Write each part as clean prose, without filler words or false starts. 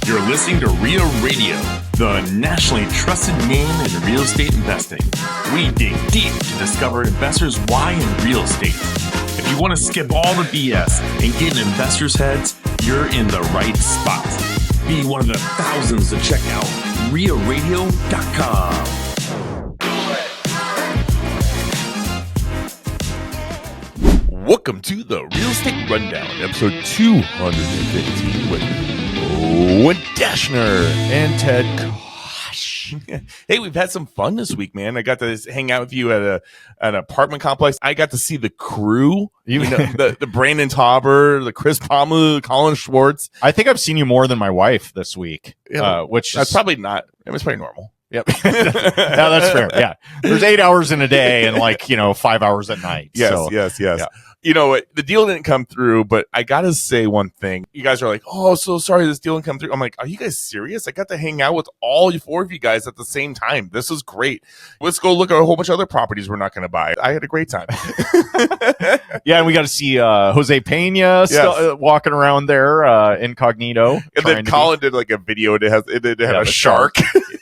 You're listening to REIA Radio, the nationally trusted name in real estate investing. We dig deep to discover investors' why in real estate. If you want to skip all the BS and get in investors' heads, you're in the right spot. Be one of the thousands to check out REIARadio.com. Welcome to the Real Estate Rundown, episode 215 with Owen and Ted. Gosh. Hey, we've had some fun this week, man. I got to hang out with you at an apartment complex. I got to see the crew, you know, the Brandon Tauber, the Chris Pomu, Colin Schwartz. I think I've seen you more than my wife this week, which that's probably not, it was pretty normal. Yep. No, that's fair. Yeah. There's 8 hours in a day and 5 hours at night. Yes. Yeah. You know, the deal didn't come through, but I got to say one thing. You guys are like, oh, so sorry this deal didn't come through. I'm like, are you guys serious? I got to hang out with all four of you guys at the same time. This is great. Let's go look at a whole bunch of other properties we're not going to buy. I had a great time. Yeah, and we got to see Jose Pena walking around there incognito. And then Colin did like a video. It had a shark.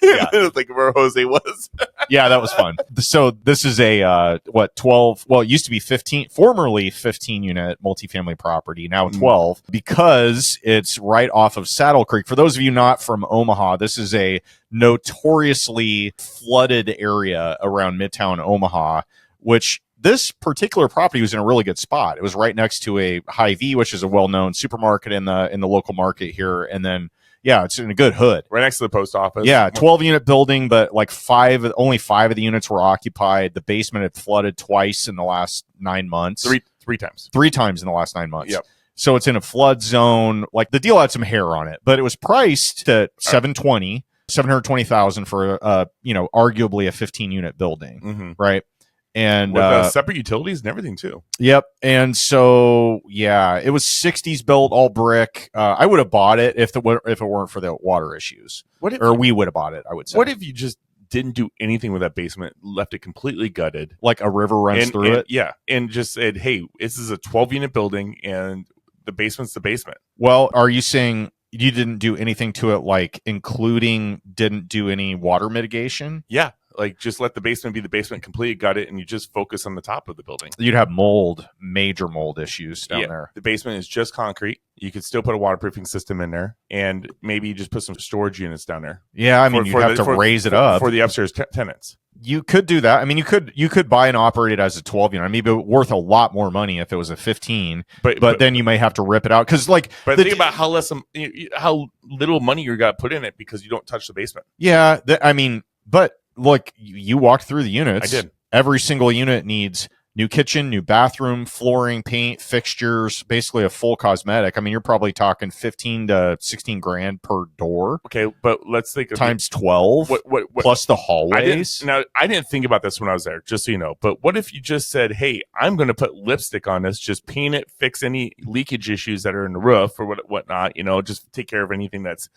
Yeah. It was like where Jose was. Yeah, that was fun. So this is a 12, well, it used to be 15, formerly 15 unit multifamily property, now 12, because it's right off of Saddle Creek. For those of you not from Omaha, this is a notoriously flooded area around Midtown Omaha, which this particular property was in a really good spot. It was right next to a Hy-Vee, which is a well-known supermarket in the local market here, and then it's in a good hood. Right next to the post office. Yeah, 12-unit building, but only five of the units were occupied. The basement had flooded twice in the last 9 months. Three times. 3 times in the last 9 months. Yep. So it's in a flood zone. Like, the deal had some hair on it, but it was priced at $720,000 for arguably a 15-unit building, right? And with separate utilities and everything too. Yep. And so it was 60s built, all brick. I would have bought it if it weren't for the water issues. We would have bought it, I would say. What if you just didn't do anything with that basement, left it completely gutted, like a river runs through it? Yeah, and just said, hey, this is a 12-unit building and the basement's the basement. Well, are you saying you didn't do anything to it, like including didn't do any water mitigation? Yeah. Like, just let the basement be the basement, completely gut it, and you just focus on the top of the building. You'd have major mold issues down there. The basement is just concrete. You could still put a waterproofing system in there, and maybe you just put some storage units down there. Yeah, I mean, you'd have to raise it up. For the upstairs tenants. You could do that. I mean, you could buy and operate it as a 12 unit. I mean, it'd be worth a lot more money if it was a 15. But then you may have to rip it out because, But think about how little money you got put in it because you don't touch the basement. Yeah, but look, you walked through the units. I did. Every single unit needs new kitchen, new bathroom, flooring, paint, fixtures, basically a full cosmetic. I mean, you're probably talking 15 to 16 grand per door. Okay, but let's think of times 12 what plus the hallways. I didn't think about this when I was there, just so you know. But what if you just said, hey, I'm going to put lipstick on this, just paint it, fix any leakage issues that are in the roof or whatnot, just take care of anything that's,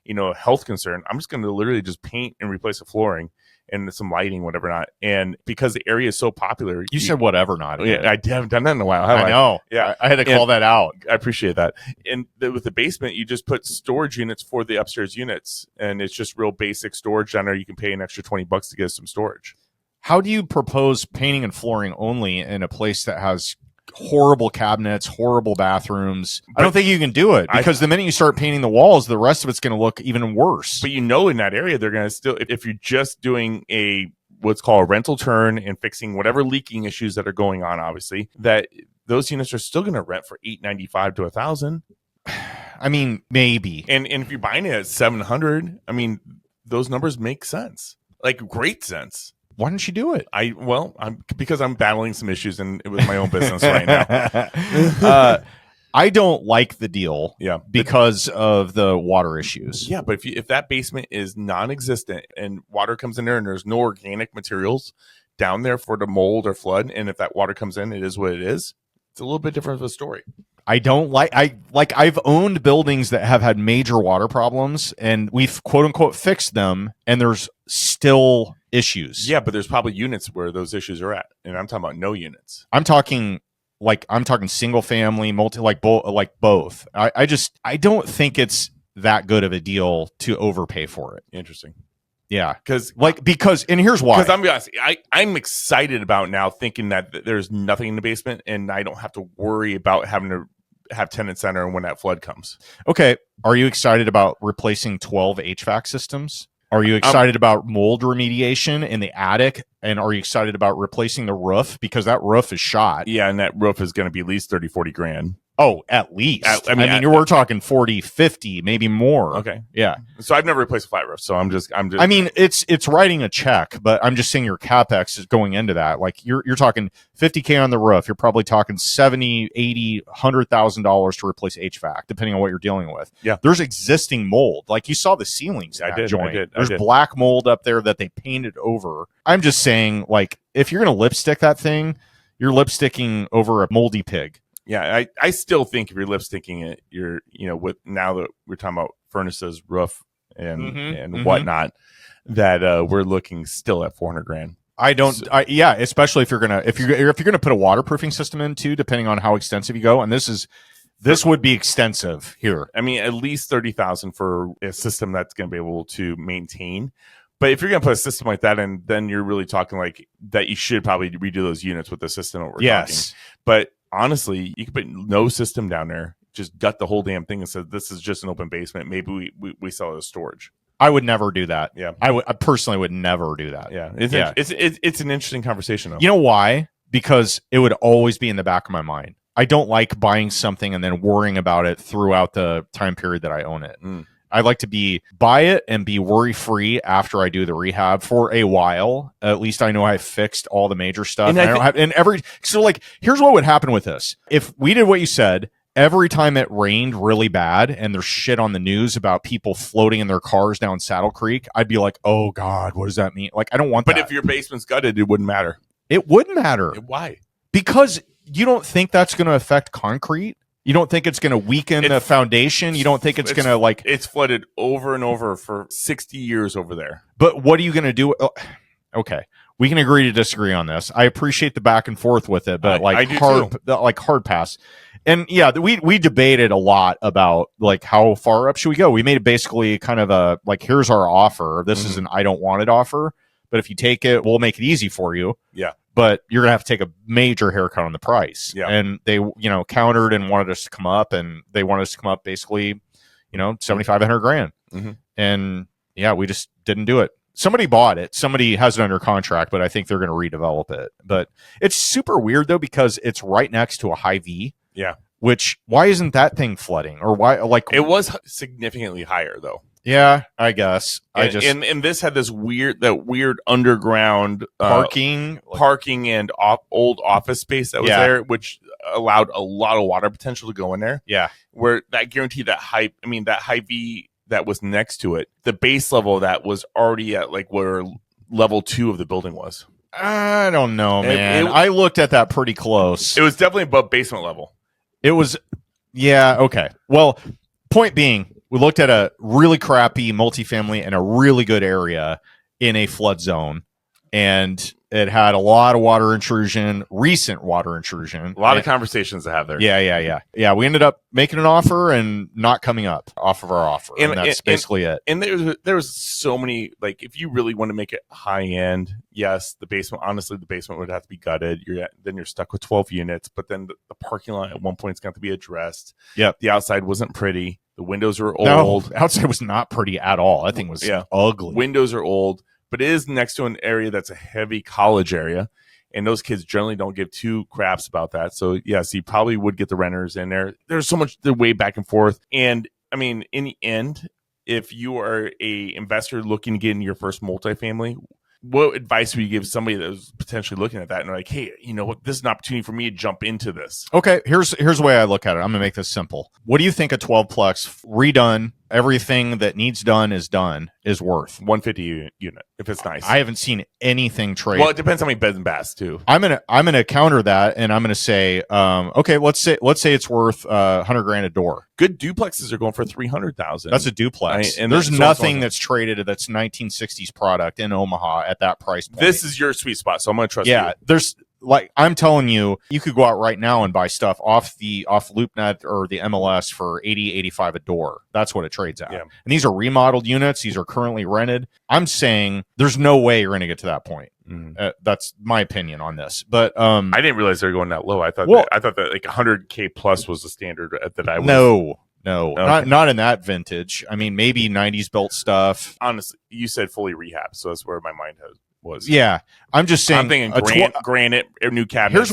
a health concern. I'm just going to literally just paint and replace the flooring and some lighting, whatever not. And because the area is so popular. You said whatever not. Yeah, I haven't done that in a while. I know. Yeah. I had to call that out. I appreciate that. And with the basement, you just put storage units for the upstairs units. And it's just real basic storage down there. You can pay an extra $20 to get some storage. How do you propose painting and flooring only in a place that has horrible cabinets, horrible bathrooms? I don't think you can do it because the minute you start painting the walls, the rest of it's going to look even worse. But in that area, they're going to still, if you're just doing what's called a rental turn and fixing whatever leaking issues that are going on, obviously, that those units are still going to rent for $895 to $1,000. I mean, maybe. And if you're buying it at $700, I mean, those numbers make sense, like great sense. Why don't you do it? Because I'm battling some issues and it was my own business right now. I don't like the deal because of the water issues. Yeah, but if that basement is non-existent and water comes in there and there's no organic materials down there for the mold or flood, and if that water comes in, it is what it is, it's a little bit different of a story. I've owned buildings that have had major water problems and we've quote unquote fixed them and there's still issues. Yeah, but there's probably units where those issues are at. And I'm talking about no units. I'm talking single family, both. I don't think it's that good of a deal to overpay for it. Interesting. Yeah. Because And here's why. Because I'm gonna honest, I'm excited about now thinking that there's nothing in the basement and I don't have to worry about having to have tenant center when that flood comes. Okay. Are you excited about replacing 12 HVAC systems? Are you excited about mold remediation in the attic? And are you excited about replacing the roof? Because that roof is shot. Yeah, and that roof is going to be at least 30, 40 grand. Oh, at least. We're talking 40, 50, maybe more. Okay. Yeah. So I've never replaced a flat roof. So I'm just. I mean, it's writing a check, but I'm just saying your CapEx is going into that. Like you're talking $50K on the roof. You're probably talking $70, $80, $100,000 to replace HVAC, depending on what you're dealing with. Yeah. There's existing mold. Like you saw the ceilings in that joint. There's black mold up there that they painted over. I'm just saying, like, if you're going to lipstick that thing, you're lipsticking over a moldy pig. Yeah, I still think if you're lipsticking it, you're, with now that we're talking about furnaces, roof, and whatnot, that we're looking still at 400 grand. Especially if you're gonna put a waterproofing system in too, depending on how extensive you go. And this would be extensive here. I mean, at least 30,000 for a system that's going to be able to maintain. But if you're going to put a system like that in, then you're really talking like that. You should probably redo those units with the system that we're talking. But honestly, you could put no system down there, just gut the whole damn thing and say, this is just an open basement. Maybe we sell it as storage. I would never do that. Yeah. I personally would never do that. Yeah. It's an interesting conversation though. You know why? Because it would always be in the back of my mind. I don't like buying something and then worrying about it throughout the time period that I own it. I like to buy it and be worry-free after I do the rehab for a while. At least I know I've fixed all the major stuff. So like, here's what would happen with this. If we did what you said, every time it rained really bad and there's shit on the news about people floating in their cars down Saddle Creek, I'd be like, oh God, what does that mean? Like, I don't want that. But if your basement's gutted, it wouldn't matter. It would matter. Why? Because you don't think that's going to affect concrete? You don't think it's going to weaken the foundation? You don't think it's going to like... It's flooded over and over for 60 years over there. But what are you going to do? Okay. We can agree to disagree on this. I appreciate the back and forth with it, but hard pass. And yeah, we debated a lot about like how far up should we go? We made it basically kind of a like, here's our offer. This is an I don't want it offer. But if you take it, we'll make it easy for you. Yeah. But you're going to have to take a major haircut on the price. Yeah. And they, countered and wanted us to come up, and they wanted us to come up basically, 7,500 grand. And yeah, we just didn't do it. Somebody bought it. Somebody has it under contract, but I think they're going to redevelop it. But it's super weird though, because it's right next to a high V. Yeah. Which, why isn't that thing flooding? Or why, like, it was significantly higher though. Yeah, I guess. And this had this weird underground parking and old office space that was there, which allowed a lot of water potential to go in there. Yeah, where that guaranteed that high V that was next to it, the base level of that was already at like where level 2 of the building was. I don't know, man. I looked at that pretty close. It was definitely above basement level. It was, yeah, okay. Well, point being, we looked at a really crappy multifamily in a really good area in a flood zone, and it had a lot of water intrusion, recent water intrusion. A lot of conversations to have there. Yeah. We ended up making an offer and not coming up off of our offer. And that's basically it. And there was so many, like, if you really want to make it high end, yes, the basement would have to be gutted. Then you're stuck with 12 units, but then the parking lot at one point is going to be addressed. Yep. The outside wasn't pretty. The windows are No, old. outside was not pretty at all. That thing was ugly. Windows are old. But it is next to an area that's a heavy college area, and those kids generally don't give two craps about that. So, yes, you probably would get the renters in there. There's so much the way back and forth. And, I mean, in the end, if you are a investor looking to get into your first multifamily, what advice would you give somebody that was potentially looking at that and like, hey, you know what, this is an opportunity for me to jump into this? Okay, here's the way I look at it. I'm going to make this simple. What do you think a 12-plex redone, everything that needs done is worth? 150 unit, if it's nice. I haven't seen anything trade. Well, it depends how many beds and baths too. I'm gonna counter that, and I'm gonna say, okay, let's say it's worth $100 grand a door. Good duplexes are going for $300,000. That's a duplex, and there's nothing that's traded that's 1960s product in Omaha at that price point. This is your sweet spot, so I'm gonna trust you. Yeah, there's like I'm telling you, you could go out right now and buy stuff off LoopNet or the MLS for 80, 85 a door. That's what it trades at. Yeah. And these are remodeled units. These are currently rented. I'm saying there's no way you're going to get to that point. That's my opinion on this. But I didn't realize they were going that low. I thought that like 100K plus was the standard that I was. No, Okay. not in that vintage. I mean, maybe 90s built stuff. Honestly, you said fully rehab, so that's where my mind was. Yeah, I'm just saying. I'm thinking granite, new cabinets.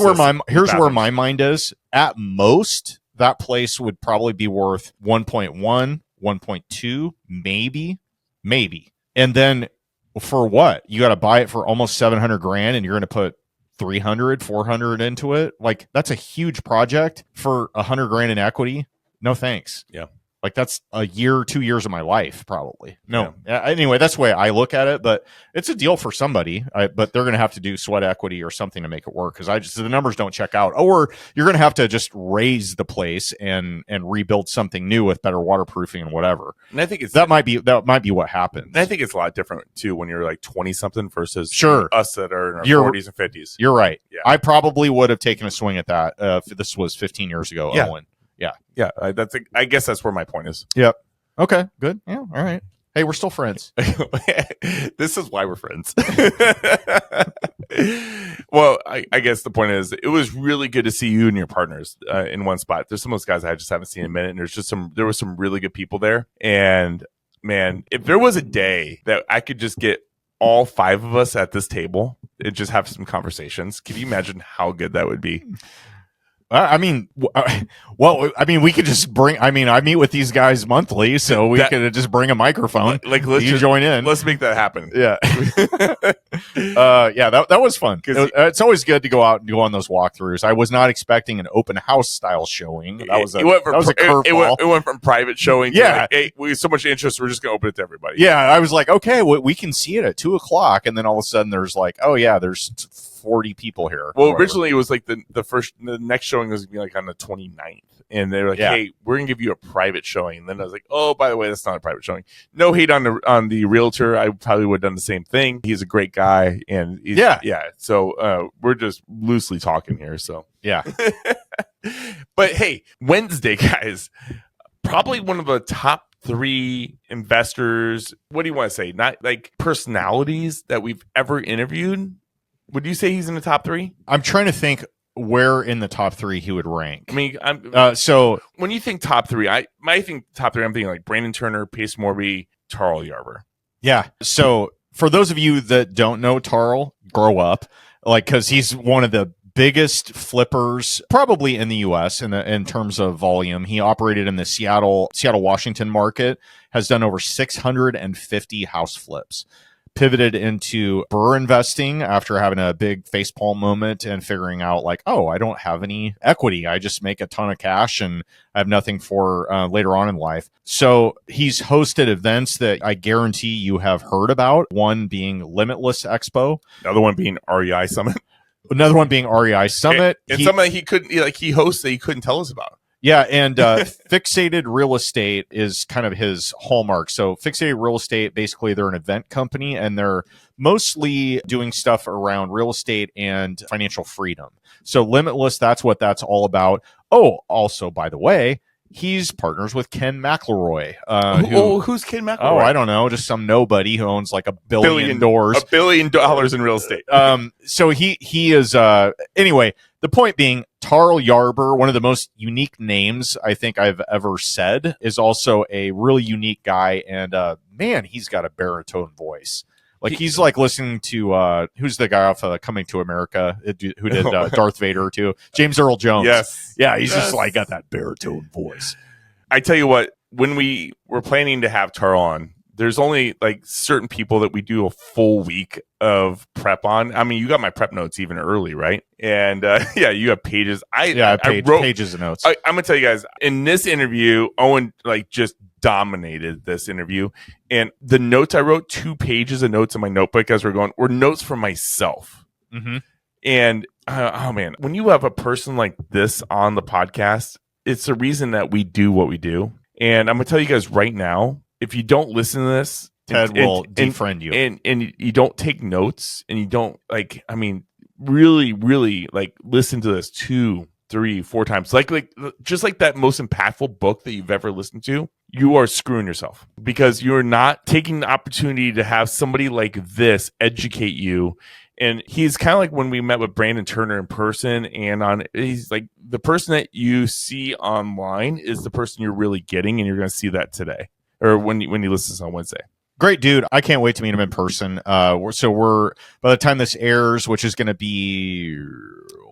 Here's where my mind is. At most, that place would probably be worth 1.1, 1.2, maybe. And then for what? You got to buy it for almost 700 grand, and you're going to put 300, 400 into it. Like, that's a huge project for 100 grand in equity. No thanks. Yeah. Like, that's a year, 2 years of my life, probably. No. Yeah. Anyway, that's the way I look at it, but it's a deal for somebody. But they're going to have to do sweat equity or something to make it work, because the numbers don't check out. Or you're going to have to just raise the place and rebuild something new with better waterproofing and whatever. And I think that might be what happens. And I think it's a lot different too when you're like 20 something versus us that are in our 40s and 50s. You're right. Yeah. I probably would have taken a swing at that if this was 15 years ago. Yeah. Owen. Yeah, I guess that's where my point is. Yep. Okay, good. Yeah, all right. Hey, we're still friends. This is why we're friends. Well, I guess the point is, it was really good to see you and your partners in one spot. There's some of those guys I just haven't seen in a minute, and there was some really good people there. And man, if there was a day that I could just get all 5 of us at this table and just have some conversations, can you imagine how good that would be? I mean, we could just bring. I mean, I meet with these guys monthly, so we could just bring a microphone. Like, let's join in. Let's make that happen. Yeah, that was fun. It's always good to go out and go on those walkthroughs. I was not expecting an open house style showing. That was a curveball. It went from private showing. To like, hey, we have so much interest, we're just going to open it to everybody. Yeah, I was like, okay, we can see it at 2:00, and then all of a sudden there's like, oh yeah, there's 40 people here. Well, originally it was like the next showing was going to be like on the 29th, and they were like, hey, we're going to give you a private showing. And then I was like, oh, by the way, that's not a private showing. No hate on the realtor. I probably would have done the same thing. He's a great guy, and so we're just loosely talking here. So yeah. But hey, Wednesday, guys, probably one of the top 3 investors. What do you want to say? Not like personalities that we've ever interviewed. Would you say he's in the top 3? I'm trying to think where in the top 3 he would rank. I mean, so when you think top 3, I think top 3. I'm thinking like Brandon Turner, Pace Morby, Tarl Yarber. Yeah. So for those of you that don't know Tarl, grow up, because he's one of the biggest flippers probably in the U.S. in terms of volume. He operated in the Seattle, Washington market, has done over 650 house flips. Pivoted into burr investing after having a big facepalm moment and figuring out like, oh, I don't have any equity. I just make a ton of cash and I have nothing for later on in life. So he's hosted events that I guarantee you have heard about. One being Limitless Expo. Another one being REI Summit. Another one being REI Summit. And something he hosts that he couldn't tell us about. Yeah, and Fixated Real Estate is kind of his hallmark. So Fixated Real Estate, basically, they're an event company, and they're mostly doing stuff around real estate and financial freedom. So Limitless, that's what that's all about. Oh, also, by the way, he's partners with Ken McElroy. Who's Ken McElroy? Oh, I don't know. Just some nobody who owns like $1 billion. $1 billion in real estate. So he is, anyway, the point being, Tarl Yarber, one of the most unique names I think I've ever said, is also a really unique guy. And man, he's got a baritone voice. Like he's like listening to who's the guy off Coming to America who did Darth Vader too? James Earl Jones. Yes. Yeah, he's just like got that baritone voice. I tell you what, when we were planning to have Tarl on, there's only like certain people that we do a full week of prep on. I mean, you got my prep notes even early, right? And you have pages. I wrote pages of notes. I'm gonna tell you guys, in this interview, Owen like just dominated this interview, and the notes I wrote, 2 pages of notes in my notebook as we're going, were notes for myself. Mm-hmm. And oh man, when you have a person like this on the podcast, it's the reason that we do what we do. And I'm gonna tell you guys right now, if you don't listen to this, Ted will defriend you. And you don't take notes, and you don't like, I mean, really, really like listen to this 2, 3, 4 times, like just like that most impactful book that you've ever listened to, you are screwing yourself because you're not taking the opportunity to have somebody like this educate you. And he's kind of like when we met with Brandon Turner in person, and he's like the person that you see online is the person you're really getting, and you're going to see that today or when you listen to this on Wednesday. Great dude. I can't wait to meet him in person. We're by the time this airs, which is going to be,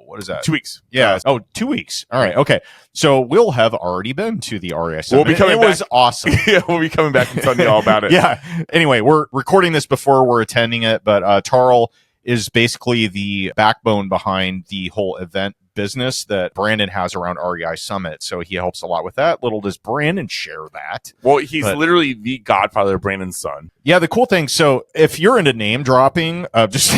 what is that? 2 weeks. Yeah. 2 weeks. All right. Okay. So we'll have already been to the REI Summit. We'll be coming it back. was awesome. Yeah, we'll be coming back and telling you all about it. Yeah. Anyway, we're recording this before we're attending it, but Tarl is basically the backbone behind the whole event business that Brandon has around REI Summit. So he helps a lot with that. Little does Brandon share that. Well, he's literally the godfather of Brandon's son. Yeah, the cool thing. So if you're into name dropping, just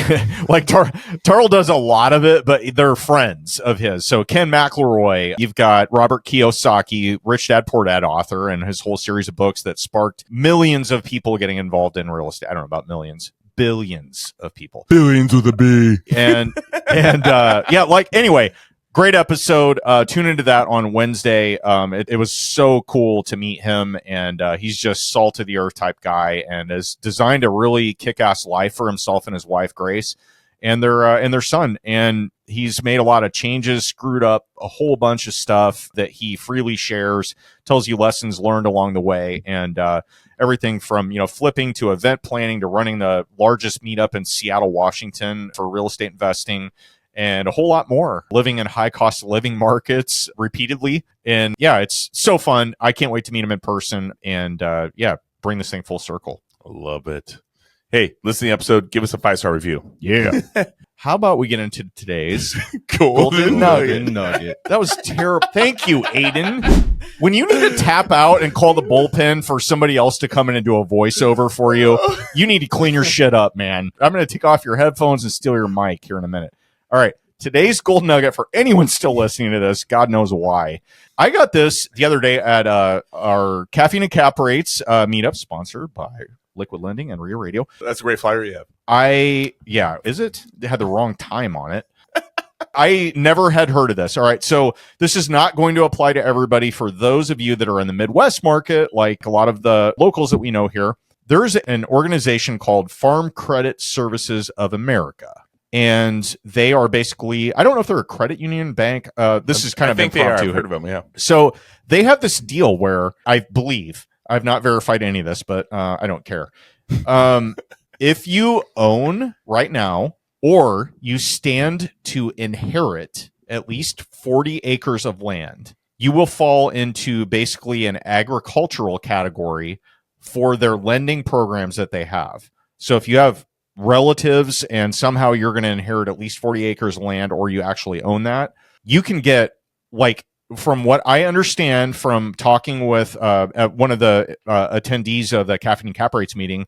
like Tarl does a lot of it, but they're friends of his. So Ken McElroy, you've got Robert Kiyosaki, Rich Dad Poor Dad author, and his whole series of books that sparked millions of people getting involved in real estate. I don't know about millions. Billions of people. Billions with a B. And yeah, like anyway, great episode. Tune into that on Wednesday. It was so cool to meet him, and he's just salt of the earth type guy, and has designed a really kick-ass life for himself and his wife Grace, and their son. And he's made a lot of changes, screwed up a whole bunch of stuff that he freely shares, tells you lessons learned along the way, and everything from flipping to event planning to running the largest meetup in Seattle, Washington for real estate investing, and a whole lot more, living in high cost of living markets repeatedly. And yeah, it's so fun. I can't wait to meet him in person and bring this thing full circle. I love it. Hey, listen to the episode. Give us a 5-star review. Yeah. How about we get into today's Golden Nugget? That was terrible. Thank you, Aiden. When you need to tap out and call the bullpen for somebody else to come in and do a voiceover for you, you need to clean your shit up, man. I'm going to take off your headphones and steal your mic here in a minute. All right. Today's Golden Nugget, for anyone still listening to this, God knows why. I got this the other day at our Caffeine and Cap Rates meetup, sponsored by Liquid Lending and REIA Radio. That's a great flyer you have. Is it? They had the wrong time on it. I never had heard of this. All right. So this is not going to apply to everybody. For those of you that are in the Midwest market, like a lot of the locals that we know here, there's an organization called Farm Credit Services of America. And they are basically, I don't know if they're a credit union bank. This is kind of impromptu. I've heard of them, yeah. So they have this deal where I believe, I've not verified any of this, but I don't care. If you own right now, or you stand to inherit at least 40 acres of land, you will fall into basically an agricultural category for their lending programs that they have. So if you have relatives and somehow you're going to inherit at least 40 acres of land, or you actually own that, you can get, like, from what I understand from talking with one of the attendees of the Caffeine and Cap Rates meeting,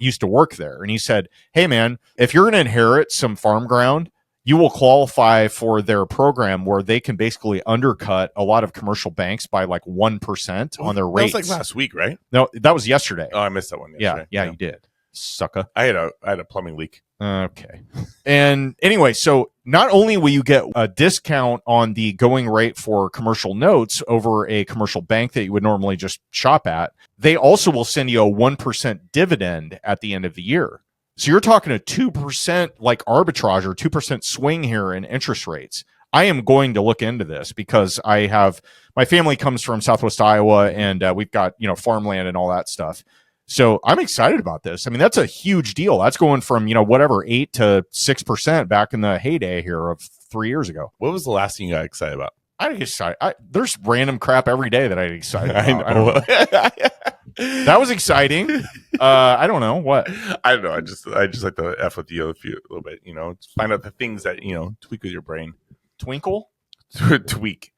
used to work there. And he said, hey, man, if you're going to inherit some farm ground, you will qualify for their program where they can basically undercut a lot of commercial banks by like 1% on their rates. That was like last week, right? No, that was yesterday. Oh, I missed that one yesterday. Yeah, you did. Sucker. I had a plumbing leak. Okay. And anyway, so not only will you get a discount on the going rate for commercial notes over a commercial bank that you would normally just shop at, they also will send you a 1% dividend at the end of the year. So you're talking a 2% like arbitrage or 2% swing here in interest rates. I am going to look into this because my family comes from Southwest Iowa, and we've got, farmland and all that stuff. So I'm excited about this. I mean, that's a huge deal. That's going from, 8 to 6% back in the heyday here of 3 years ago. What was the last thing you got excited about? I get excited. There's random crap every day that I get excited about. I don't know. That was exciting. I don't know what. I don't know. I just like to F with you a little bit, just find out the things that, tweak with your brain. Twinkle? Tweak.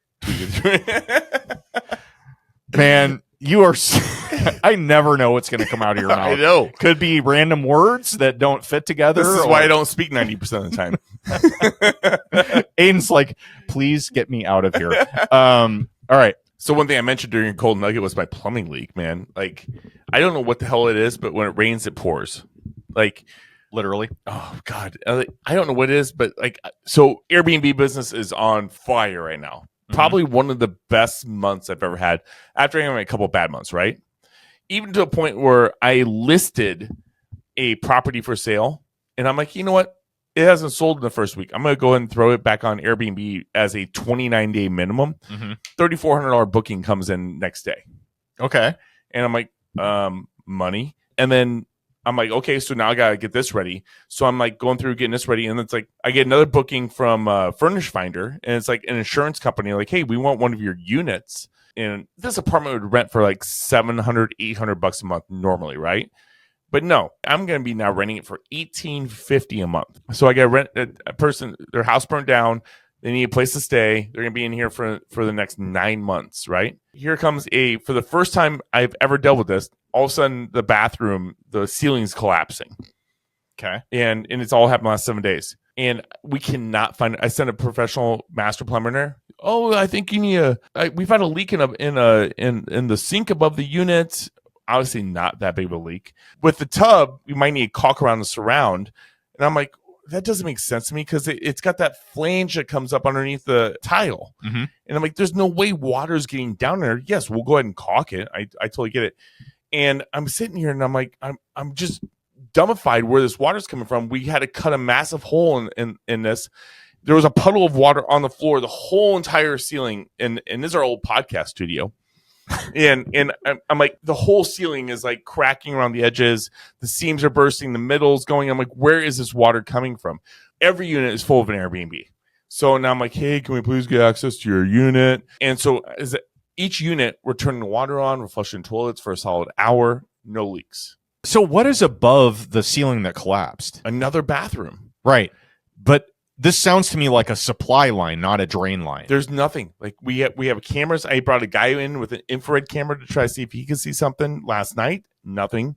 Man, you are... I never know what's going to come out of your mouth. I know. Could be random words that don't fit together. This is why I don't speak 90% of the time. Aiden's like, please get me out of here. All right. So one thing I mentioned during Golden Nugget was my plumbing leak, man. Like, I don't know what the hell it is, but when it rains, it pours. Like literally. Oh God, I don't know what it is, but like, so Airbnb business is on fire right now. Probably one of the best months I've ever had after having a couple of bad months, right? Even to a point where I listed a property for sale, and I'm like, you know what? It hasn't sold in the first week. I'm going to go ahead and throw it back on Airbnb as a 29-day minimum. $3,400 booking comes in next day. Okay. And I'm like, money. And then I'm like, okay, so now I got to get this ready. So I'm like going through getting this ready. And it's like, I get another booking from Furnish Finder. And it's like an insurance company. Like, hey, we want one of your units. And this apartment would rent for like $700, $800 a month normally, right? But no, I'm going to be now renting it for $1,850 a month. So I got to rent a person, their house burned down. They need a place to stay. They're going to be in here for the next 9 months, right? Here comes for the first time I've ever dealt with this, all of a sudden the bathroom, the ceiling's collapsing. Okay. And it's all happened the last 7 days. And we cannot find it. I sent a professional master plumber there. Oh, I think you need we've had a leak in the sink above the unit. Obviously not that big of a leak. With the tub, you might need caulk around the surround. And I'm like, that doesn't make sense to me because it's got that flange that comes up underneath the tile. And I'm like, there's no way water's getting down there. Yes, we'll go ahead and caulk it. I totally get it. And I'm sitting here and I'm like, I'm just dumbified where this water's coming from. We had to cut a massive hole in this. There was a puddle of water on the floor, the whole entire ceiling. And this is our old podcast studio. and I'm like, the whole ceiling is like cracking around the edges. The seams are bursting. The middle's going. I'm like, where is this water coming from? Every unit is full of an Airbnb. So now I'm like, hey, can we please get access to your unit? And so each unit, we're turning the water on, we're flushing toilets for a solid hour, no leaks. So what is above the ceiling that collapsed? Another bathroom. Right. But this sounds to me like a supply line, not a drain line. There's nothing. Like we have cameras. I brought a guy in with an infrared camera to try to see if he could see something last night. Nothing.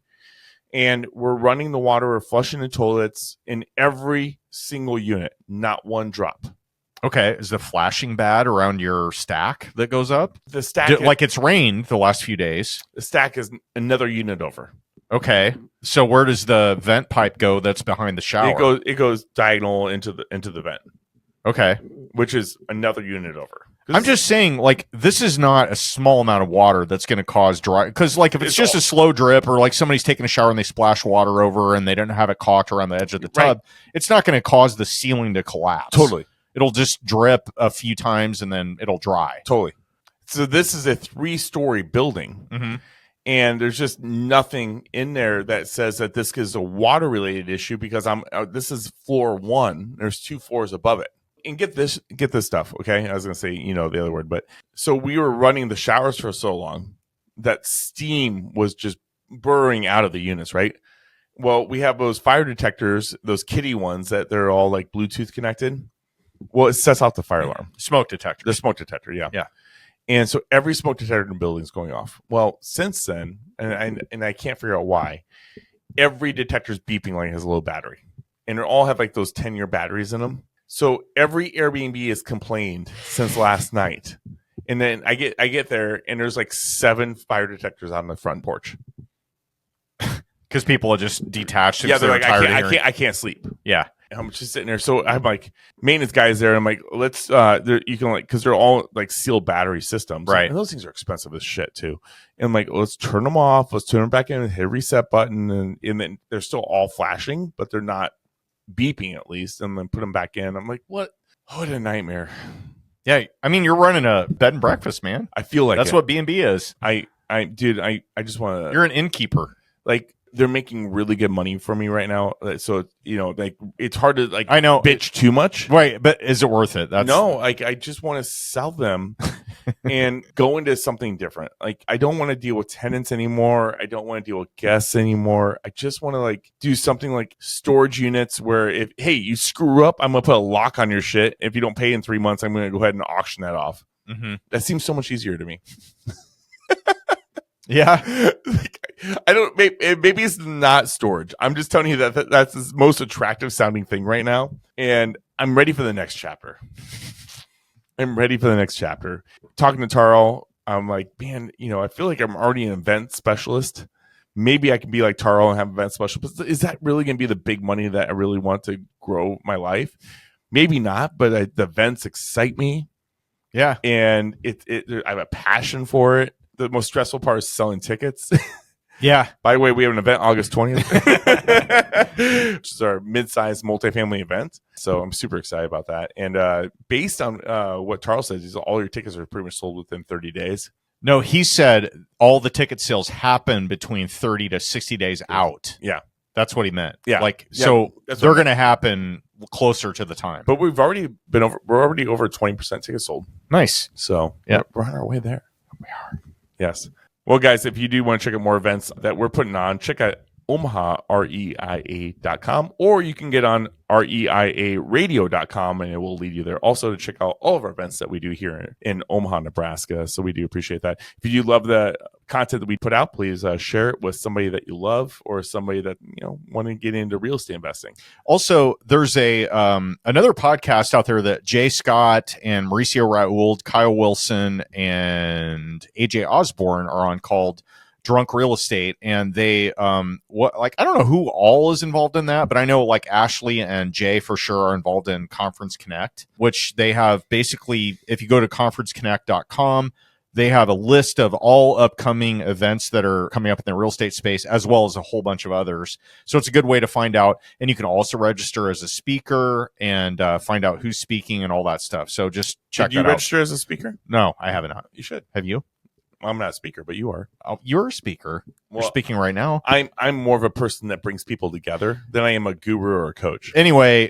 And we're running the water, we're flushing the toilets in every single unit. Not one drop. Okay. Is the flashing bad around your stack that goes up? The stack like it's rained the last few days. The stack is another unit over. Okay. So where does the vent pipe go that's behind the shower? It goes diagonal into the vent. Okay. Which is another unit over. I'm just saying, like, this is not a small amount of water that's going to cause dry. Because, like, if it's just a slow drip or, like, somebody's taking a shower and they splash water over and they don't have it caulked around the edge of the tub, it's not going to cause the ceiling to collapse. Totally. It'll just drip a few times and then it'll dry. Totally. So this is a 3-story building. And there's just nothing in there that says that this is a water-related issue because this is floor 1. There's 2 floors above it. And get this stuff, okay? I was going to say, the other word. But so we were running the showers for so long that steam was just burrowing out of the units, right? Well, we have those fire detectors, those kitty ones that they're all like Bluetooth connected. Well, it sets off the fire alarm. Smoke detector. The smoke detector, yeah. Yeah. And so every smoke detector in the building is going off. Well, since then, and I can't figure out why, every detector is beeping like it has a little battery. And they all have like those 10-year batteries in them. So every Airbnb has complained since last night. And then I get there and there's like 7 fire detectors on the front porch. Because people are just detached. Yeah, they're like, I can't sleep. Yeah. And I'm just sitting there. So I'm like, maintenance guys there. I'm like, let's, you can like, because they're all like sealed battery systems. Right. And those things are expensive as shit too. And I'm like, let's turn them off. Let's turn them back in and hit a reset button. And then they're still all flashing, but they're not beeping at least. And then put them back in. I'm like, what a nightmare. Yeah. I mean, you're running a bed and breakfast, man. I feel like that's what B&B is. I just want to. You're an innkeeper. Like, they're making really good money for me right now. So, like it's hard to like, I know, bitch too much. Right. But is it worth it? No, like I just want to sell them and go into something different. Like I don't want to deal with tenants anymore. I don't want to deal with guests anymore. I just want to like do something like storage units where if, hey, you screw up, I'm going to put a lock on your shit. If you don't pay in 3 months, I'm going to go ahead and auction that off. That seems so much easier to me. Yeah. I don't, maybe it's not storage. I'm just telling you that that's the most attractive sounding thing right now. And I'm ready for the next chapter. Talking to Tarl, I'm like, man, I feel like I'm already an event specialist. maybe I can be like Tarl and have event special. But is that really going to be the big money that I really want to grow my life? Maybe not, but the events excite me. Yeah. And I have a passion for it. The most stressful part is selling tickets. Yeah. By the way, we have an event August 20th, which is our mid-sized multifamily event. So I'm super excited about that. And based on what Tarl says, all your tickets are pretty much sold within 30 days. No, he said all the ticket sales happen between 30 to 60 days out. Yeah. That's what he meant. Yeah. So they're going to happen closer to the time. But we're already over 20% tickets sold. Nice. So yeah, we're on our way there. We are. Yes. Well, guys, if you do want to check out more events that we're putting on, check out Omaha REIA.com, or you can get on REIAradio.com and it will lead you there. Also to check out all of our events that we do here in Omaha, Nebraska. So we do appreciate that. If you do love the content that we put out, please share it with somebody that you love or somebody that want to get into real estate investing. Also, there's a another podcast out there that Jay Scott and Mauricio Raoul, Kyle Wilson, and AJ Osborne are on, called Drunk Real Estate, and they I don't know who all is involved in that, but I know like Ashley and Jay for sure are involved in Conference Connect, which they have basically, if you go to conferenceconnect.com, they have a list of all upcoming events that are coming up in the real estate space, as well as a whole bunch of others. So it's a good way to find out, and you can also register as a speaker and find out who's speaking and all that stuff. So just check that out. Did you register as a speaker? No, I have not. You should. Have you? I'm not a speaker, but you are. Oh, you're a speaker. Well, you're speaking right now. I'm more of a person that brings people together than I am a guru or a coach. Anyway,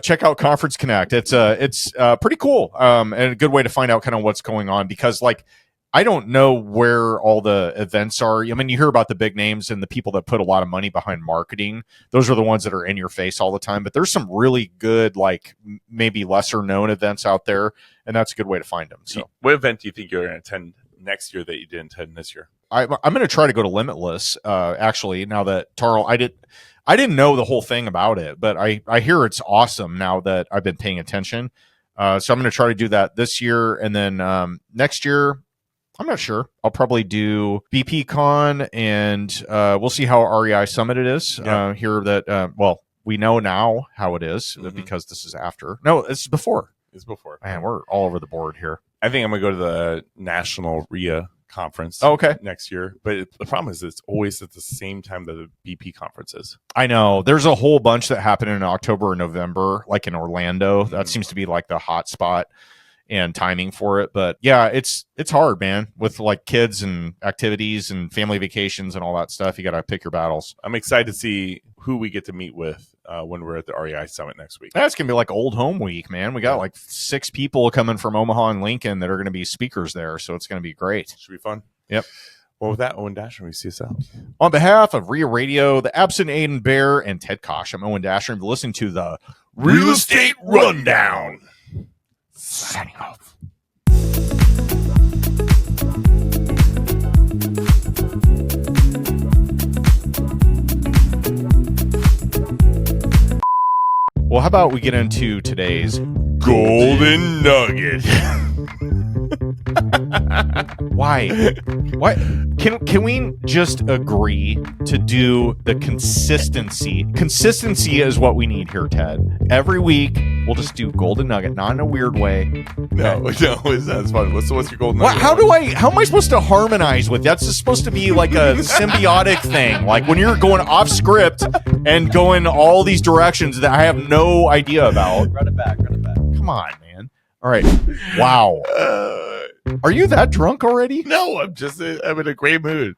check out Conference Connect. It's pretty cool and a good way to find out kind of what's going on, because like I don't know where all the events are. I mean, you hear about the big names and the people that put a lot of money behind marketing. Those are the ones that are in your face all the time. But there's some really good, like maybe lesser known events out there, and that's a good way to find them. So, what event do you think you're going to attend next year that you didn't attend this year? I'm going to try to go to Limitless. Actually, now that Tarl, I didn't know the whole thing about it, but I hear it's awesome now that I've been paying attention. So I'm going to try to do that this year, and then next year, I'm not sure. I'll probably do BP Con, and we'll see how REI Summit it is. Yeah. Here that we know now how it is because this is after. No, it's before. It's before. Man, we're all over the board here. I think I'm going to go to the National REIA conference next year. But the problem is it's always at the same time that the BP conference is. I know. There's a whole bunch that happen in October and November, like in Orlando. That seems to be like the hot spot and timing for it. But yeah, it's hard, man, with like kids and activities and family vacations and all that stuff. You got to pick your battles. I'm excited to see who we get to meet with when we're at the REI Summit next week. That's going to be like old home week, man. We got like 6 people coming from Omaha and Lincoln that are going to be speakers there. So it's going to be great. Should be fun. Yep. Well, with that, Owen Dasher, we see us out. On behalf of REIA Radio, the absent Aiden Bear, and Ted Kosh, I'm Owen Dasher, and you're listening to the Real Estate Rundown. Signing off. Well, how about we get into today's Golden Nugget. Why? Can we just agree to do the consistency? Consistency is what we need here, Ted. Every week we'll just do Golden Nugget, not in a weird way. No, it's not fun. What's your Golden Nugget? How am I supposed to harmonize with? That's just supposed to be like a symbiotic thing. Like when you're going off script and going all these directions that I have no idea about. Run it back. Come on, man. All right. Wow. Are you that drunk already? No, I'm in a great mood.